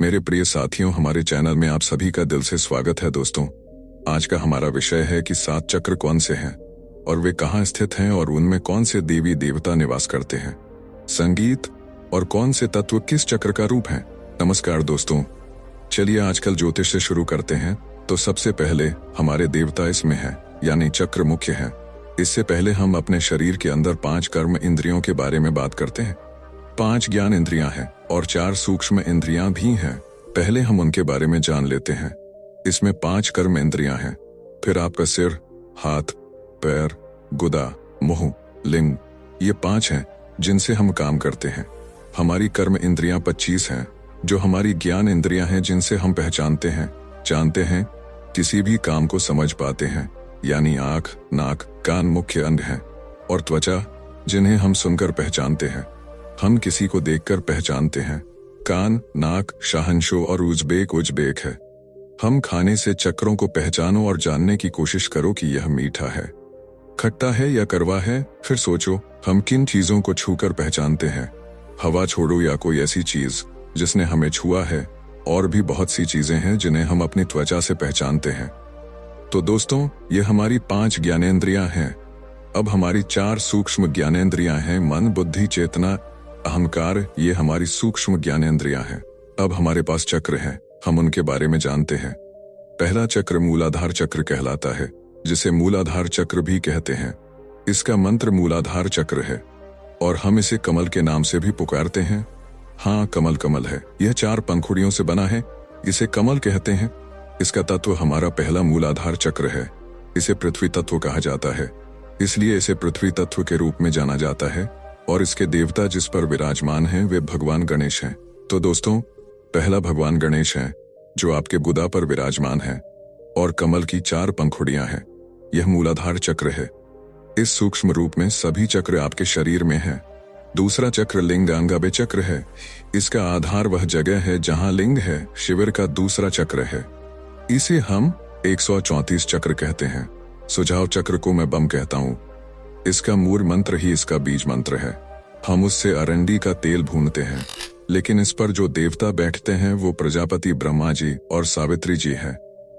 मेरे प्रिय साथियों, हमारे चैनल में आप सभी का दिल से स्वागत है। दोस्तों, आज का हमारा विषय है कि 7 चक्र कौन से हैं और वे कहाँ स्थित हैं और उनमें कौन से देवी देवता निवास करते हैं। संगीत और कौन से तत्व किस चक्र का रूप हैं। नमस्कार दोस्तों, चलिए आजकल ज्योतिष से शुरू करते हैं। तो सबसे पहले हमारे देवता इसमें है, यानी चक्र मुख्य है। इससे पहले हम अपने शरीर के अंदर 5 कर्म इंद्रियों के बारे में बात करते हैं। 5 ज्ञान इंद्रियां हैं और 4 सूक्ष्म इंद्रियां भी हैं। पहले हम उनके बारे में जान लेते हैं। इसमें 5 कर्म इंद्रियां हैं, फिर आपका सिर, हाथ, पैर, गुदा, मुंह, लिंग, ये 5 हैं जिनसे हम काम करते हैं। हमारी कर्म इंद्रियां 25 हैं, जो हमारी ज्ञान इंद्रियां हैं, जिनसे हम पहचानते हैं, जानते हैं, किसी भी काम को समझ पाते हैं, यानी आंख, नाक, कान मुख्य अंग हैं, और त्वचा, जिन्हें हम सुनकर पहचानते हैं। हम किसी को देखकर पहचानते हैं। कान, नाक, शहंशो और उज्बेक है। हम खाने से चक्रों को पहचानो और जानने की कोशिश करो कि यह मीठा है, खट्टा है या कड़वा है। फिर सोचो, हम किन चीजों को छूकर पहचानते हैं। हवा छोड़ो या कोई ऐसी चीज जिसने हमें छुआ है। और भी बहुत सी चीजें हैं जिन्हें हम अपनी त्वचा से पहचानते हैं। तो दोस्तों, ये हमारी 5 ज्ञानेंद्रियां हैं। अब हमारी 4 सूक्ष्म ज्ञानेंद्रियां हैं। मन, बुद्धि, चेतना, अहंकार, ये हमारी सूक्ष्म ज्ञानेंद्रियां हैं। अब हमारे पास चक्र हैं, हम उनके बारे में जानते हैं। पहला चक्र मूलाधार चक्र कहलाता है, जिसे मूलाधार चक्र भी कहते हैं। इसका मंत्र मूलाधार चक्र है और हम इसे कमल के नाम से भी पुकारते हैं। हाँ, कमल कमल है। यह 4 पंखुड़ियों से बना है, इसे कमल कहते हैं। इसका तत्व हमारा पहला मूलाधार चक्र है। इसे पृथ्वी तत्व कहा जाता है, इसलिए इसे पृथ्वी तत्व के रूप में जाना जाता है। और इसके देवता जिस पर विराजमान हैं वे भगवान गणेश हैं। तो दोस्तों, पहला भगवान गणेश हैं, जो आपके गुदा पर विराजमान है, और कमल की 4 पंखुड़ियां हैं। यह मूलाधार चक्र है। इस सूक्ष्म रूप में सभी चक्र आपके शरीर में हैं। दूसरा चक्र लिंगांगाबे चक्र है। इसका आधार वह जगह है जहां लिंग है। शिविर का दूसरा चक्र है। इसे हम 134 चक्र कहते हैं। सुझाव चक्र को मैं बम कहता हूं। इसका मूल मंत्र ही इसका बीज मंत्र है। हम उससे अरंडी का तेल भूनते हैं, लेकिन इस पर जो देवता बैठते हैं वो प्रजापति ब्रह्मा जी और सावित्री जी हैं।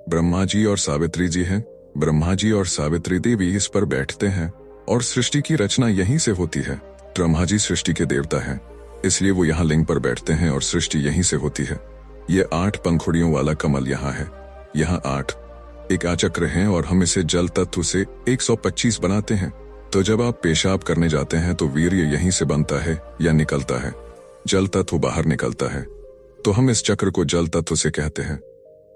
ब्रह्मा जी और सावित्री जी हैं। ब्रह्मा जी और सावित्री देवी इस पर बैठते हैं और सृष्टि की रचना यहीं से होती है। ब्रह्मा जी सृष्टि के देवता हैं, इसलिए वो यहाँ लिंग पर बैठते हैं और सृष्टि यहीं से होती है। ये 8 पंखुड़ियों वाला कमल यहाँ है। यहाँ 8 एक आचक्र हैं और हम इसे जल तत्व से 125 बनाते हैं। तो जब आप पेशाब करने जाते हैं तो वीर्य यहीं से बनता है या निकलता है। जल तत्व बाहर निकलता है, तो हम इस चक्र को जल तत्व से कहते हैं।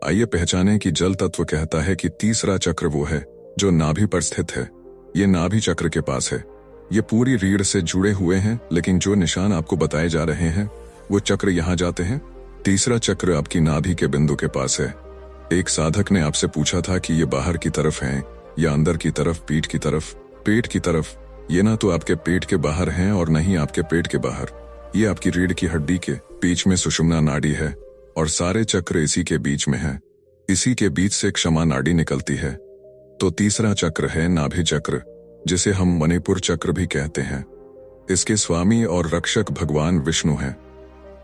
आइए पहचानें कि जल तत्व कहता है कि तीसरा चक्र वो है जो नाभि पर स्थित है। ये नाभि चक्र के पास है। ये पूरी रीढ़ से जुड़े हुए हैं, लेकिन जो निशान आपको बताए जा रहे हैं वो चक्र यहाँ जाते हैं। तीसरा चक्र आपकी नाभि के बिंदु के पास है। एक साधक ने आपसे पूछा था कि ये बाहर की तरफ है या अंदर की तरफ, पीठ की तरफ। पेट की तरफ। ये ना तो आपके पेट के बाहर हैं और न ही आपके पेट के बाहर। ये आपकी रीढ़ की हड्डी के बीच में सुषुम्ना नाड़ी है और सारे चक्र इसी के बीच में है। इसी के बीच से क्षमा नाड़ी निकलती है। तो तीसरा चक्र है नाभि चक्र, जिसे हम मणिपुर चक्र भी कहते हैं। इसके स्वामी और रक्षक भगवान विष्णु हैं।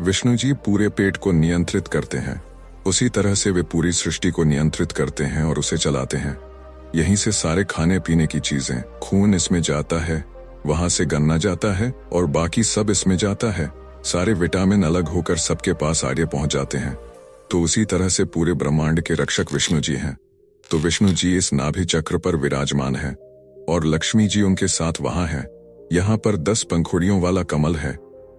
विष्णु जी पूरे पेट को नियंत्रित करते हैं। उसी तरह से वे पूरी सृष्टि को नियंत्रित करते हैं और उसे चलाते हैं। यहीं से सारे खाने पीने की चीजें, खून इसमें जाता है, वहां से गन्ना जाता है और बाकी सब इसमें जाता है। सारे विटामिन अलग होकर सबके पास आगे पहुंच जाते हैं। तो उसी तरह से पूरे ब्रह्मांड के रक्षक विष्णु जी हैं। तो विष्णु जी इस नाभि चक्र पर विराजमान है और लक्ष्मी जी उनके साथ वहां है। यहाँ पर 10 पंखुड़ियों वाला कमल है।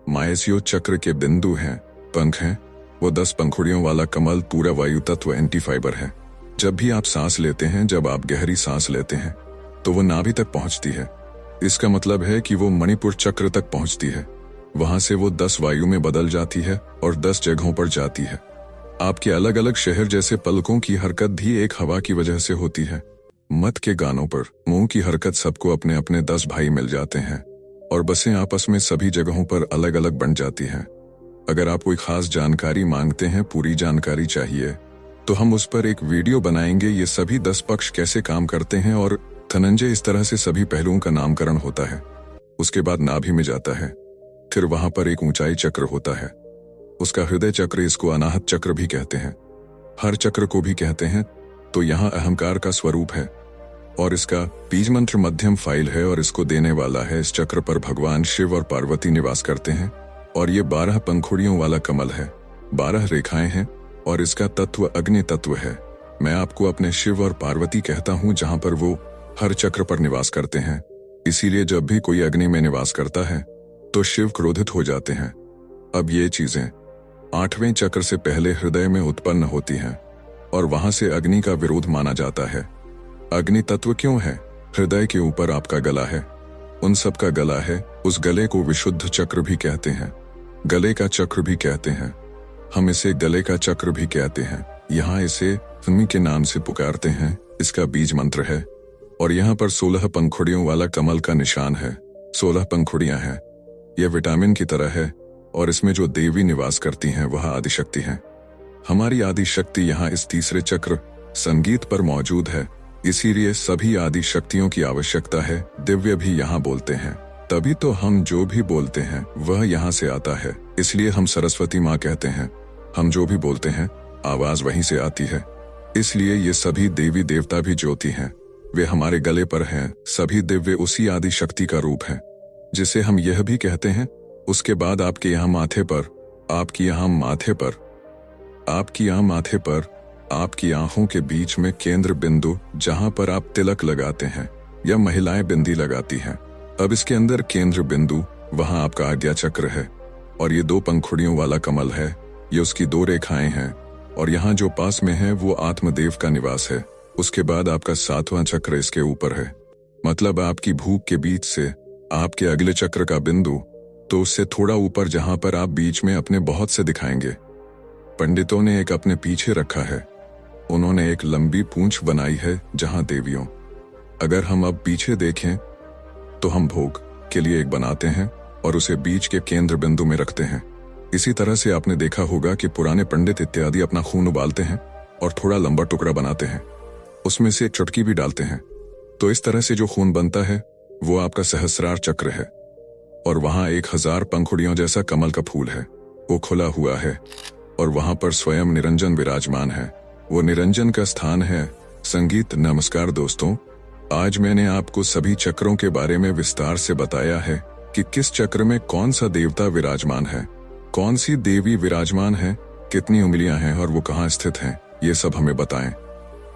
मायस्यो चक्र के बिंदु हैं, पंख हैं। वो 10 पंखुड़ियों वाला कमल पूरा वायु तत्व एंटी फाइबर है। जब भी आप सांस लेते हैं, जब आप गहरी सांस लेते हैं, तो वो नाभि तक पहुंचती है। इसका मतलब है कि वो मणिपुर चक्र तक पहुंचती है। वहां से वो 10 वायु में बदल जाती है और 10 जगहों पर जाती है। आपके अलग अलग शहर जैसे पलकों की हरकत भी एक हवा की वजह से होती है। मत के गानों पर मुंह की हरकत सबको अपने अपने 10 भाई मिल जाते हैं और बसें आपस में सभी जगहों पर अलग अलग बन जाती हैं। अगर आप कोई खास जानकारी मांगते हैं, पूरी जानकारी चाहिए, तो हम उस पर एक वीडियो बनाएंगे। ये सभी 10 पक्ष कैसे काम करते हैं और धनंजय इस तरह से सभी पहलुओं का नामकरण होता है। उसके बाद नाभि में जाता है, फिर वहां पर एक ऊंचाई चक्र होता है उसका हृदय चक्र, इसको अनाहत चक्र भी कहते हैं, हर चक्र को भी कहते हैं। तो यहाँ अहंकार का स्वरूप है और इसका बीज मंत्र मध्यम फाइल है और इसको देने वाला है। इस चक्र पर भगवान शिव और पार्वती निवास करते हैं और ये 12 पंखुड़ियों वाला कमल है, 12 रेखाएं हैं और इसका तत्व अग्नि तत्व है। मैं आपको अपने शिव और पार्वती कहता हूँ जहाँ पर वो हर चक्र पर निवास करते हैं। इसीलिए जब भी कोई अग्नि में निवास करता है तो शिव क्रोधित हो जाते हैं। अब ये चीजें 8वें चक्र से पहले हृदय में उत्पन्न होती हैं और वहां से अग्नि का विरोध माना जाता है। अग्नि तत्व क्यों है? हृदय के ऊपर आपका गला है, उन सब का गला है। उस गले को विशुद्ध चक्र भी कहते हैं, गले का चक्र भी कहते हैं। हम इसे गले का चक्र भी कहते हैं। यहाँ इसे अग्नि के नाम से पुकारते हैं। इसका बीज मंत्र है और यहाँ पर 16 पंखुड़ियों वाला कमल का निशान है। 16 पंखुड़ियां हैं। यह विटामिन की तरह है और इसमें जो देवी निवास करती हैं वह आदिशक्ति हैं। हमारी आदिशक्ति यहाँ इस तीसरे चक्र संगीत पर मौजूद है। इसीलिए सभी आदि शक्तियों की आवश्यकता है। दिव्य भी यहाँ बोलते हैं, तभी तो हम जो भी बोलते हैं वह यहाँ से आता है। इसलिए हम सरस्वती माँ कहते हैं। हम जो भी बोलते हैं आवाज वहीं से आती है। इसलिए ये सभी देवी देवता भी ज्योति हैं, वे हमारे गले पर हैं। सभी दिव्य उसी आदि शक्ति का रूप है जिसे हम यह भी कहते हैं। उसके बाद आपके यहाँ माथे पर, आपकी यहाँ माथे पर, आपकी यहाँ माथे पर, आपकी आंखों के बीच में केंद्र बिंदु जहां पर आप तिलक लगाते हैं या महिलाएं बिंदी लगाती हैं। अब इसके अंदर केंद्र बिंदु, वहां आपका आज्ञा चक्र है और ये 2 पंखुड़ियों वाला कमल है। ये उसकी 2 रेखाएं हैं और यहाँ जो पास में है वो आत्मदेव का निवास है। उसके बाद आपका 7वां चक्र इसके ऊपर है, मतलब आपकी भूख के बीच से आपके अगले चक्र का बिंदु, तो उससे थोड़ा ऊपर जहां पर आप बीच में अपने बहुत से दिखाएंगे। पंडितों ने एक अपने पीछे रखा है, उन्होंने एक लंबी पूंछ बनाई है जहां देवियों। अगर हम अब पीछे देखें तो हम भोग के लिए एक बनाते हैं और उसे बीच के केंद्र बिंदु में रखते हैं। इसी तरह से आपने देखा होगा कि पुराने पंडित इत्यादि अपना खून उबालते हैं और थोड़ा लंबा टुकड़ा बनाते हैं, उसमें से एक चुटकी भी डालते हैं। तो इस तरह से जो खून बनता है वो आपका सहस्रार चक्र है और वहां 1000 पंखुड़ियों जैसा कमल का फूल है, वो खुला हुआ है और वहां पर स्वयं निरंजन विराजमान है। वो निरंजन का स्थान है संगीत। नमस्कार दोस्तों, आज मैंने आपको सभी चक्रों के बारे में विस्तार से बताया है कि किस चक्र में कौन सा देवता विराजमान है, कौन सी देवी विराजमान है, कितनी उंगलियां हैं और वो कहाँ स्थित हैं, ये सब हमें बताएं।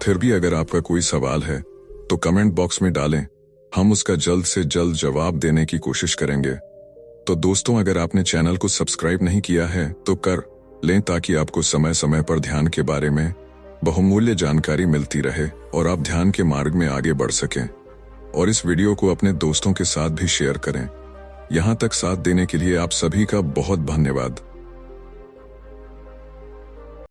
फिर भी अगर आपका कोई सवाल है तो कमेंट बॉक्स में डालें, हम उसका जल्द से जल्द जवाब देने की कोशिश करेंगे। तो दोस्तों, अगर आपने चैनल को सब्सक्राइब नहीं किया है तो कर लें ताकि आपको समय समय पर ध्यान के बारे में बहुमूल्य जानकारी मिलती रहे और आप ध्यान के मार्ग में आगे बढ़ सकें। और इस वीडियो को अपने दोस्तों के साथ भी शेयर करें। यहाँ तक साथ देने के लिए आप सभी का बहुत धन्यवाद।